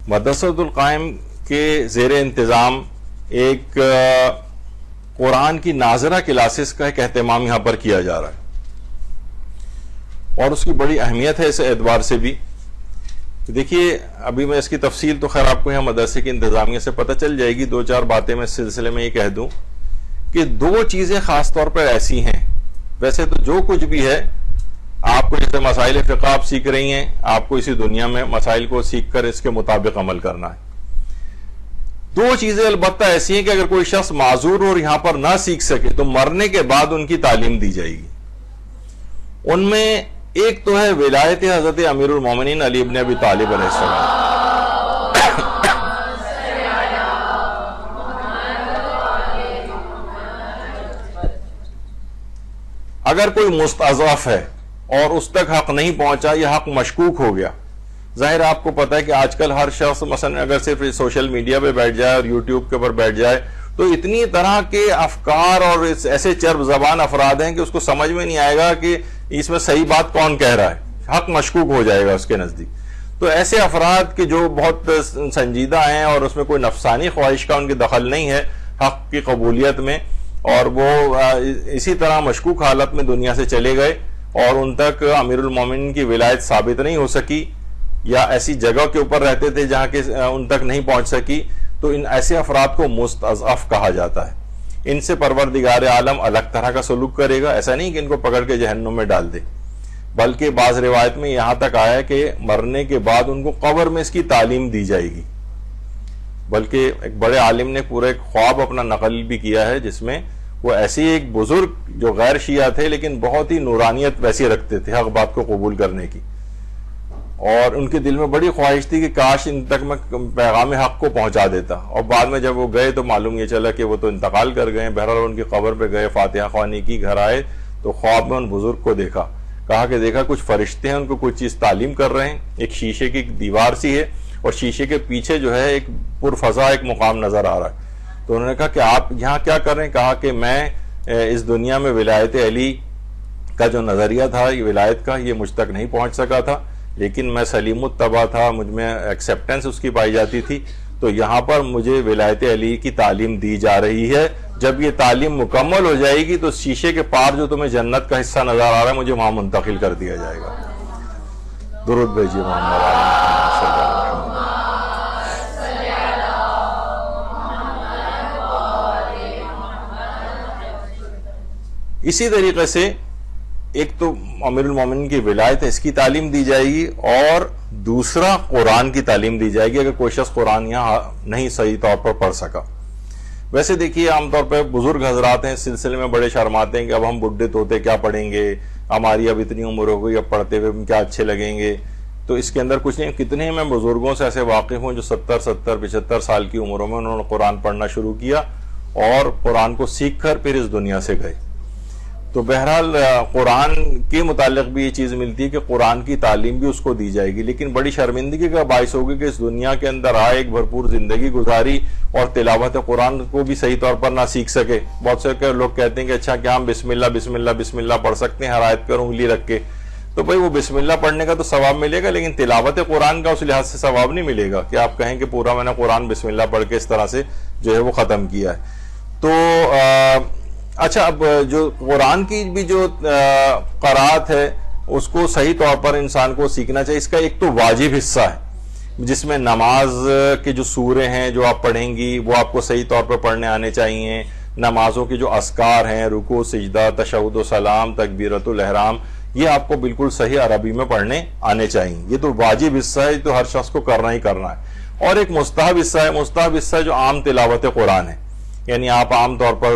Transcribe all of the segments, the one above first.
مدرسۃ القائم کے زیر انتظام ایک قرآن کی ناظرہ کلاسز کا ایک اہتمام یہاں پر کیا جا رہا ہے، اور اس کی بڑی اہمیت ہے اس اعتبار سے بھی. دیکھیے ابھی میں اس کی تفصیل تو خیر آپ کو یہاں مدرسے کی انتظامیہ سے پتہ چل جائے گی. دو چار باتیں میں اس سلسلے میں یہ کہہ دوں کہ دو چیزیں خاص طور پر ایسی ہیں. ویسے تو جو کچھ بھی ہے آپ کو، جیسے مسائل فقہ آپ سیکھ رہی ہیں، آپ کو اسی دنیا میں مسائل کو سیکھ کر اس کے مطابق عمل کرنا ہے. دو چیزیں البتہ ایسی ہیں کہ اگر کوئی شخص معذور اور یہاں پر نہ سیکھ سکے تو مرنے کے بعد ان کی تعلیم دی جائے گی. ان میں ایک تو ہے ولایت حضرت امیر المومنین علی ابن ابی طالب علیہ السلام. اگر کوئی مستضعف ہے اور اس تک حق نہیں پہنچا یا حق مشکوک ہو گیا، ظاہر آپ کو پتا ہے کہ آج کل ہر شخص مثلا اگر صرف سوشل میڈیا پہ بیٹھ جائے اور یوٹیوب کے اوپر بیٹھ جائے تو اتنی طرح کے افکار اور ایسے چرب زبان افراد ہیں کہ اس کو سمجھ میں نہیں آئے گا کہ اس میں صحیح بات کون کہہ رہا ہے، حق مشکوک ہو جائے گا اس کے نزدیک. تو ایسے افراد کے جو بہت سنجیدہ ہیں اور اس میں کوئی نفسانی خواہش کا ان کی دخل نہیں ہے حق کی قبولیت میں، اور وہ اسی طرح مشکوک حالت میں دنیا سے چلے گئے اور ان تک امیر المومنین کی ولایت ثابت نہیں ہو سکی، یا ایسی جگہ کے اوپر رہتے تھے جہاں کہ ان تک نہیں پہنچ سکی، تو ان ایسے افراد کو مستضعف کہا جاتا ہے. ان سے پروردگار عالم الگ طرح کا سلوک کرے گا. ایسا نہیں کہ ان کو پکڑ کے جہنم میں ڈال دے، بلکہ بعض روایت میں یہاں تک آیا کہ مرنے کے بعد ان کو قبر میں اس کی تعلیم دی جائے گی. بلکہ ایک بڑے عالم نے پورا ایک خواب اپنا نقل بھی کیا ہے جس میں وہ ایسے ایک بزرگ جو غیر شیعہ تھے لیکن بہت ہی نورانیت ویسی رکھتے تھے حق بات کو قبول کرنے کی، اور ان کے دل میں بڑی خواہش تھی کہ کاش ان تک میں پیغام حق کو پہنچا دیتا. اور بعد میں جب وہ گئے تو معلوم یہ چلا کہ وہ تو انتقال کر گئے. بہرحال ان کی قبر پہ گئے، فاتحہ خوانی کی، گھر آئے تو خواب میں ان بزرگ کو دیکھا. کہا کہ دیکھا کچھ فرشتے ہیں، ان کو کچھ چیز تعلیم کر رہے ہیں. ایک شیشے کی دیوار سی ہے اور شیشے کے پیچھے جو ہے ایک پرفضا ایک مقام نظر آ رہا ہے. تو انہوں نے کہا کہ آپ یہاں کیا کر رہے ہیں؟ کہا کہ میں اس دنیا میں ولایت علی کا جو نظریہ تھا، یہ ولایت کا، یہ مجھ تک نہیں پہنچ سکا تھا، لیکن میں سلیم الطبع تھا، مجھ میں ایکسیپٹنس اس کی پائی جاتی تھی. تو یہاں پر مجھے ولایت علی کی تعلیم دی جا رہی ہے. جب یہ تعلیم مکمل ہو جائے گی تو شیشے کے پار جو تمہیں جنت کا حصہ نظر آ رہا ہے مجھے وہاں منتقل کر دیا جائے گا. درود بھیجیے محمد. اسی طریقے سے ایک تو امیر المومنین کی ولایت ہے، اس کی تعلیم دی جائے گی، اور دوسرا قرآن کی تعلیم دی جائے گی اگر کوئی شخص قرآن یہاں نہیں صحیح طور پر پڑھ سکا. ویسے دیکھیے عام طور پہ بزرگ حضرات ہیں اس سلسلے میں بڑے شرماتے ہیں کہ اب ہم بڈھے توتے کیا پڑھیں گے، ہماری اب اتنی عمر ہو گئی، اب پڑھتے ہوئے کیا اچھے لگیں گے. تو اس کے اندر کچھ نہیں. کتنے میں بزرگوں سے ایسے واقف ہوں جو 70-75 سال کی عمروں میں انہوں نے قرآن پڑھنا شروع کیا اور قرآن کو سیکھ کر پھر اس دنیا سے گئے. تو بہرحال قرآن کے متعلق بھی یہ چیز ملتی ہے کہ قرآن کی تعلیم بھی اس کو دی جائے گی. لیکن بڑی شرمندگی کا باعث ہوگی کہ اس دنیا کے اندر آئے، ایک بھرپور زندگی گزاری اور تلاوت قرآن کو بھی صحیح طور پر نہ سیکھ سکے. بہت سے لوگ کہتے ہیں کہ اچھا کیا ہم بسم اللہ بسم اللہ بسم اللہ پڑھ سکتے ہیں ہر آیت پر انگلی رکھ کے؟ تو بھائی وہ بسم اللہ پڑھنے کا تو ثواب ملے گا، لیکن تلاوت قرآن کا اس لحاظ سے ثواب نہیں ملے گا کہ آپ کہیں کہ پورا میں نے قرآن بسم اللہ پڑھ کے اس طرح سے جو ہے وہ ختم کیا ہے. تو اچھا، اب جو قرآن کی بھی جو قرات ہے اس کو صحیح طور پر انسان کو سیکھنا چاہیے. اس کا ایک تو واجب حصہ ہے جس میں نماز کے جو سورے ہیں جو آپ پڑھیں گی وہ آپ کو صحیح طور پر پڑھنے آنے چاہیے. نمازوں کے جو اذکار ہیں، رکوع، سجدہ، تشہد و سلام، تکبیرۃ الاحرام، یہ آپ کو بالکل صحیح عربی میں پڑھنے آنے چاہیے. یہ تو واجب حصہ ہے، تو ہر شخص کو کرنا ہی کرنا ہے. اور ایک مستحب حصہ ہے. مستحب حصہ جو عام تلاوت قرآن ہے، یعنی آپ عام طور پر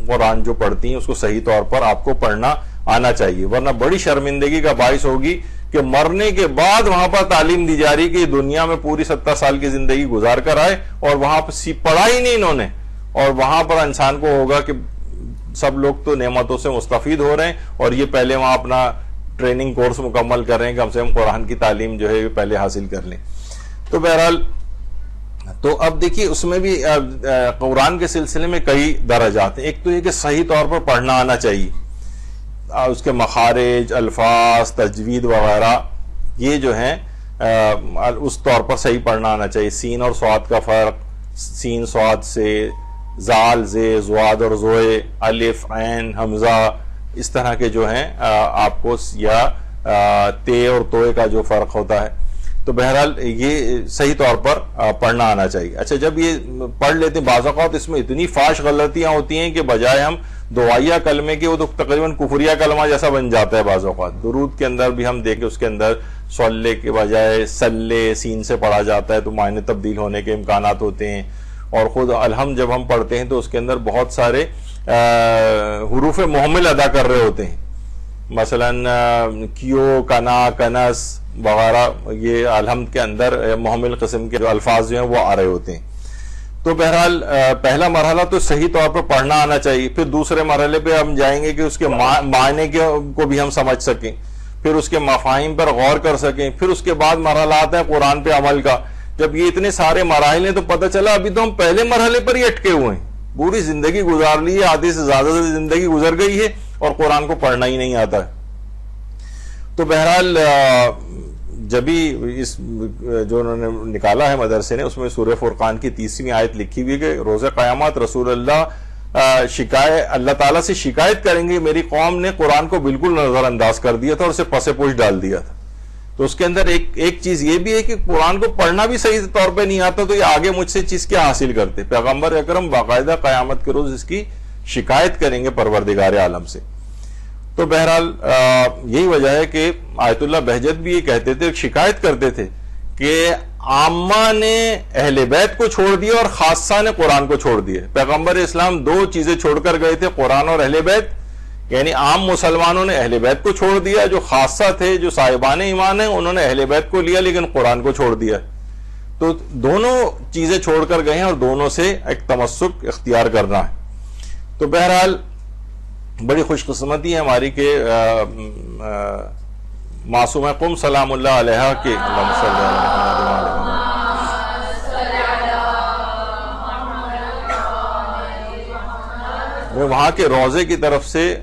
قرآن جو پڑھتی ہیں اس کو صحیح طور پر آپ کو پڑھنا آنا چاہیے. ورنہ بڑی شرمندگی کا باعث ہوگی کہ مرنے کے بعد وہاں پر تعلیم دی جا رہی کہ دنیا میں پوری 70 سال کی زندگی گزار کر آئے اور وہاں پر پڑھا ہی نہیں انہوں نے، اور وہاں پر انسان کو ہوگا کہ سب لوگ تو نعمتوں سے مستفید ہو رہے ہیں اور یہ پہلے وہاں اپنا ٹریننگ کورس مکمل کر رہے ہیں، کم سے کم قرآن کی تعلیم جو ہے پہلے حاصل کر لیں. تو بہرحال تو اب دیکھیے اس میں بھی قرآن کے سلسلے میں کئی درجات ہیں. ایک تو یہ کہ صحیح طور پر پڑھنا آنا چاہیے، اس کے مخارج، الفاظ، تجوید وغیرہ یہ جو ہیں اس طور پر صحیح پڑھنا آنا چاہیے. سین اور صاد کا فرق, سین صاد سے, زال زے, زواد اور زوئے, الف عین حمزہ, اس طرح کے جو ہیں آپ کو, یا تے اور توئے کا جو فرق ہوتا ہے. تو بہرحال یہ صحیح طور پر پڑھنا آنا چاہیے. اچھا, جب یہ پڑھ لیتے ہیں بعض اوقات اس میں اتنی فاش غلطیاں ہوتی ہیں کہ بجائے ہم دعائیہ کلمے کے وہ تو تقریباً کفریہ کلمہ جیسا بن جاتا ہے بعض اوقات. درود کے اندر بھی ہم دیکھیں اس کے اندر صلی کے بجائے صلی سین سے پڑھا جاتا ہے, تو معنی تبدیل ہونے کے امکانات ہوتے ہیں. اور خود الحمد جب ہم پڑھتے ہیں تو اس کے اندر بہت سارے حروف مہمل ادا کر رہے ہوتے ہیں, مثلاً کیو, کنا, کنس وغیرہ, یہ الحمد کے اندر مہمل قسم کے جو الفاظ جو ہیں وہ آ رہے ہوتے ہیں. تو بہرحال پہلا مرحلہ تو صحیح طور پر پڑھنا آنا چاہیے. پھر دوسرے مرحلے پہ ہم جائیں گے کہ اس کے معنی کو بھی ہم سمجھ سکیں, پھر اس کے مفاہیم پر غور کر سکیں. پھر اس کے بعد مرحلہ آتا ہے قرآن پہ عمل کا. جب یہ اتنے سارے مراحل ہیں تو پتہ چلا ابھی تو ہم پہلے مرحلے پر ہی اٹکے ہوئے ہیں, پوری زندگی گزار لی ہے, آدھی سے زیادہ زندگی گزر گئی ہے اور قرآن کو پڑھنا ہی نہیں آتا ہے. تو بہرحال جبھی اس جو انہوں نے نکالا ہے مدرسے نے, اس میں سورہ فرقان کی 30ویں آیت لکھی ہوئی کہ روز قیامت رسول اللہ تعالیٰ سے شکایت کریں گے میری قوم نے قرآن کو بالکل نظر انداز کر دیا تھا اور اسے پس پوش ڈال دیا تھا. تو اس کے اندر ایک چیز یہ بھی ہے کہ قرآن کو پڑھنا بھی صحیح طور پہ نہیں آتا, تو یہ آگے مجھ سے چیز کیا حاصل کرتے. پیغمبر اکرم باقاعدہ قیامت کے روز اس کی شکایت کریں گے پروردگار عالم سے. تو بہرحال یہی وجہ ہے کہ آیت اللہ بہجت بھی یہ کہتے تھے, شکایت کرتے تھے کہ عامہ نے اہل بیت کو چھوڑ دیا اور خاصہ نے قرآن کو چھوڑ دیا. پیغمبر اسلام دو چیزیں چھوڑ کر گئے تھے, قرآن اور اہل بیت. یعنی عام مسلمانوں نے اہل بیت کو چھوڑ دیا, جو خاصہ تھے جو صاحبان ایمان ہیں انہوں نے اہل بیت کو لیا لیکن قرآن کو چھوڑ دیا. تو دونوں چیزیں چھوڑ کر گئے ہیں اور دونوں سے ایک تمسک اختیار کرنا ہے. تو بہرحال بڑی خوش قسمتی ہے ہماری کہ معصومہ قم سلام اللہ علیہ کے وہاں کے روضے کی طرف سے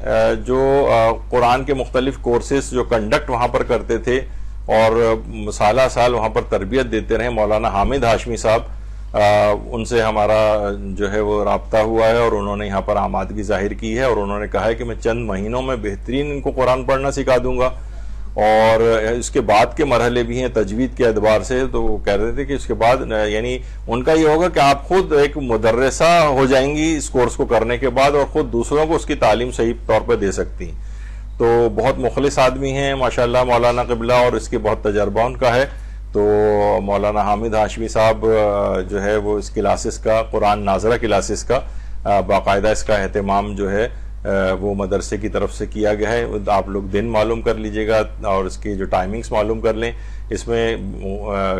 جو قرآن کے مختلف کورسز جو کنڈکٹ وہاں پر کرتے تھے اور سالہ سال وہاں پر تربیت دیتے رہے مولانا حامد ہاشمی صاحب, ان سے ہمارا جو ہے وہ رابطہ ہوا ہے اور انہوں نے یہاں پر آمادگی ظاہر کی ہے اور انہوں نے کہا ہے کہ میں چند مہینوں میں بہترین ان کو قرآن پڑھنا سکھا دوں گا. اور اس کے بعد کے مرحلے بھی ہیں تجوید کے اعتبار سے, تو وہ کہہ رہے تھے کہ اس کے بعد یعنی ان کا یہ ہوگا کہ آپ خود ایک مدرسہ ہو جائیں گی اس کورس کو کرنے کے بعد اور خود دوسروں کو اس کی تعلیم صحیح طور پہ دے سکتی ہیں. تو بہت مخلص آدمی ہیں ماشاءاللہ مولانا قبلہ, اور اس کے بہت تجربہ ان کا ہے. تو مولانا حامد ہاشمی صاحب جو ہے وہ اس کلاسز کا, قرآن ناظرہ کلاسز کا باقاعدہ اس کا اہتمام جو ہے وہ مدرسے کی طرف سے کیا گیا ہے. آپ لوگ دن معلوم کر لیجئے گا اور اس کی جو ٹائمنگز معلوم کر لیں. اس میں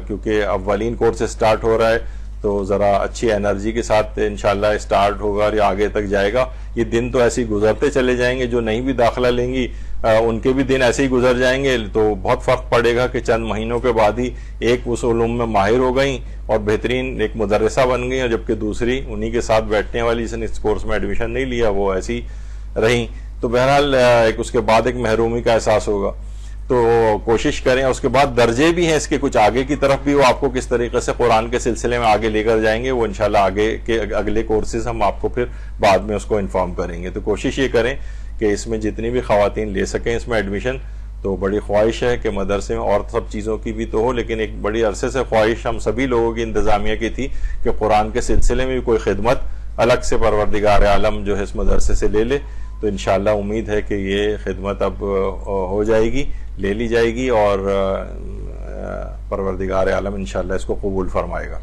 کیونکہ اولین کورس سٹارٹ ہو رہا ہے تو ذرا اچھی انرجی کے ساتھ انشاءاللہ سٹارٹ ہوگا اور یہ آگے تک جائے گا. یہ دن تو ایسے ہی گزرتے چلے جائیں گے, جو نہیں بھی داخلہ لیں گی ان کے بھی دن ایسے ہی گزر جائیں گے. تو بہت فرق پڑے گا کہ چند مہینوں کے بعد ہی ایک اس علوم میں ماہر ہو گئیں اور بہترین ایک مدرسہ بن گئی, اور جبکہ دوسری انہی کے ساتھ بیٹھنے والی جس نے اس کورس میں ایڈمیشن نہیں لیا وہ ایسی رہیں. تو بہرحال ایک اس کے بعد ایک محرومی کا احساس ہوگا. تو کوشش کریں. اس کے بعد درجے بھی ہیں اس کے کچھ آگے کی طرف بھی, وہ آپ کو کس طریقے سے قرآن کے سلسلے میں آگے لے کر جائیں گے وہ انشاءاللہ آگے کے اگلے کورسز ہم آپ کو پھر بعد میں اس کو انفارم کریں گے. تو کوشش یہ کریں کہ اس میں جتنی بھی خواتین لے سکیں اس میں ایڈمیشن. تو بڑی خواہش ہے کہ مدرسے میں اور سب چیزوں کی بھی تو ہو, لیکن ایک بڑی عرصے سے خواہش ہم سبھی لوگوں کی انتظامیہ کی تھی کہ قرآن کے سلسلے میں بھی کوئی خدمت الگ سے پروردگار عالم جو ہے اس مدرسے سے لے لے. تو انشاءاللہ امید ہے کہ یہ خدمت اب ہو جائے گی, لے لی جائے گی, اور پروردگار عالم انشاءاللہ اس کو قبول فرمائے گا.